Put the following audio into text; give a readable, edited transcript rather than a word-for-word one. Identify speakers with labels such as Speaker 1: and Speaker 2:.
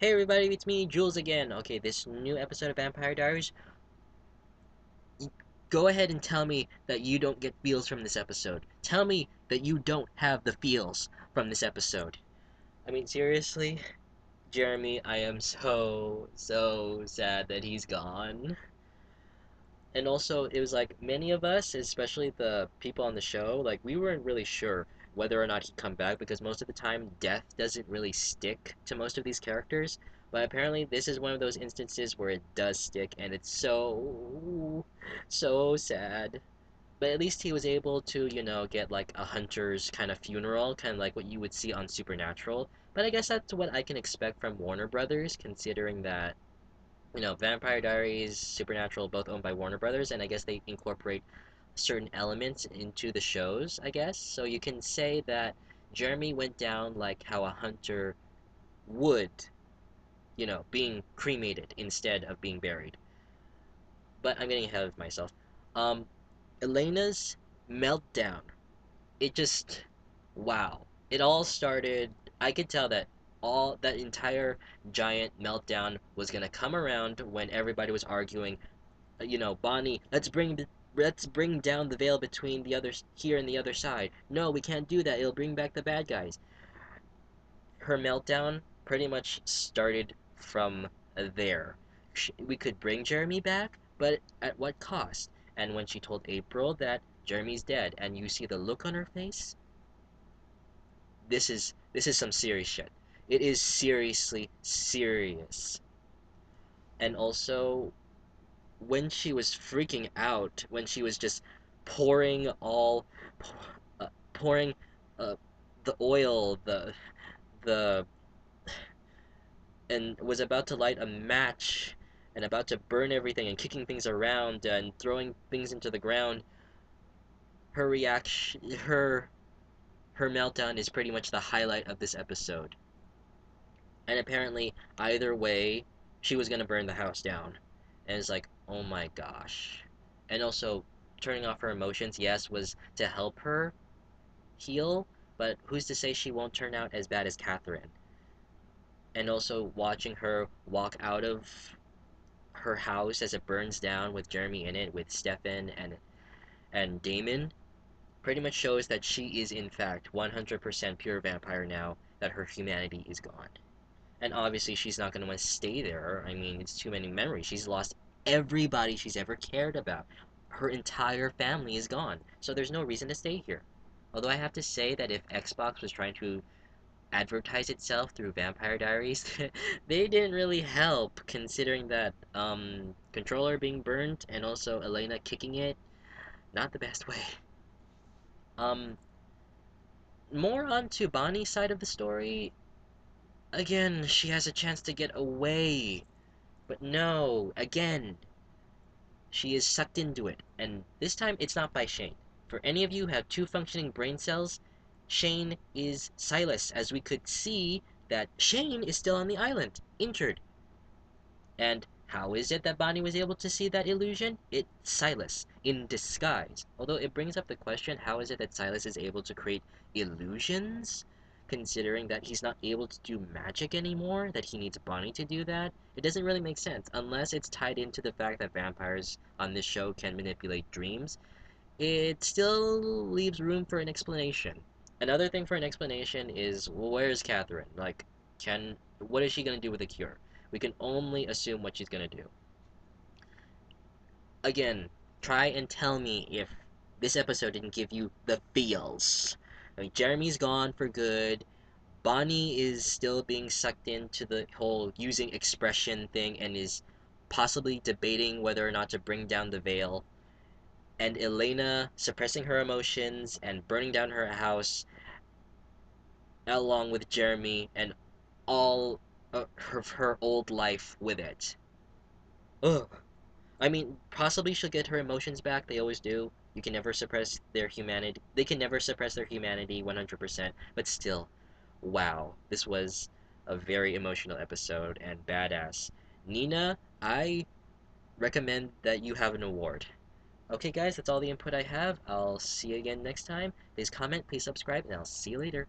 Speaker 1: Hey everybody, it's me, Jules again. Okay, this new episode of Vampire Diaries. Go ahead and tell me that you don't get feels from this episode. Tell me that you don't have the feels from this episode. I mean, seriously, Jeremy, I am so sad that he's gone. And also, it was like many of us, especially the people on the show, like we weren't really sure whether or not he'd come back because most of the time death doesn't really stick to most of these characters. But apparently, this is one of those instances where it does stick, and it's so sad. But at least he was able to, get like a hunter's kind of funeral, kind of like what you would see on Supernatural. But I guess that's what I can expect from Warner Brothers, considering that Vampire Diaries, Supernatural, both owned by Warner Brothers, and I guess they incorporate certain elements into the shows, I guess. So you can say that Jeremy went down like how a hunter would, being cremated instead of being buried. But I'm getting ahead of myself. Um, Elena's meltdown. It just, wow. It all started, I could tell that all that entire giant meltdown was gonna come around when everybody was arguing Bonnie, let's bring down the veil between the others here and the other side. No, we can't do that. It'll bring back the bad guys. Her meltdown pretty much started from there. We could bring Jeremy back, but at what cost? And when she told April that Jeremy's dead, and you see the look on her face, this is some serious shit. It is seriously serious. And also, when she was freaking out, when she was just pouring all, pouring uh, the oil, the, and was about to light a match and about to burn everything and kicking things around and throwing things into the ground, her reaction, her meltdown is pretty much the highlight of this episode. And apparently, either way, she was gonna burn the house down. And it's like, oh my gosh. And also, turning off her emotions, yes, was to help her heal, but who's to say she won't turn out as bad as Catherine? And also, watching her walk out of her house as it burns down with Jeremy in it, with Stefan and Daemon, pretty much shows that she is in fact 100% pure vampire now that her humanity is gone. And obviously, she's not going to want to stay there. I mean, it's too many memories. She's lost everybody she's ever cared about. Her entire family is gone. So there's no reason to stay here. Although I have to say that if Xbox was trying to advertise itself through Vampire Diaries, they didn't really help considering that controller being burnt and also Elena kicking it. Not the best way. Um, More on to Bonnie's side of the story. Again, she has a chance to get away. But no, again, she is sucked into it, and this time it's not by Shane. For any of you who have two functioning brain cells, Shane is Silas, as we could see that Shane is still on the island, injured. And how is it that Bonnie was able to see that illusion? It's Silas, in disguise. Although it brings up the question, how is it that Silas is able to create illusions? Considering that he's not able to do magic anymore, that he needs Bonnie to do that? It doesn't really make sense, unless it's tied into the fact that vampires on this show can manipulate dreams. It still leaves room for an explanation. Another thing for an explanation is, well, where's Catherine? Like, what is she gonna do with the cure? We can only assume what she's gonna do. Again, try and tell me if this episode didn't give you the feels. I mean, Jeremy's gone for good. Bonnie is still being sucked into the whole using expression thing and is possibly debating whether or not to bring down the veil. And Elena suppressing her emotions and burning down her house along with Jeremy and all her old life with it. Ugh. I mean, possibly she'll get her emotions back. They always do. You can never suppress their humanity. They can never suppress their humanity 100%. But still, wow. This was a very emotional episode and badass. Nina, I recommend that you have an award. Okay, guys, that's all the input I have. I'll see you again next time. Please comment, please subscribe, and I'll see you later.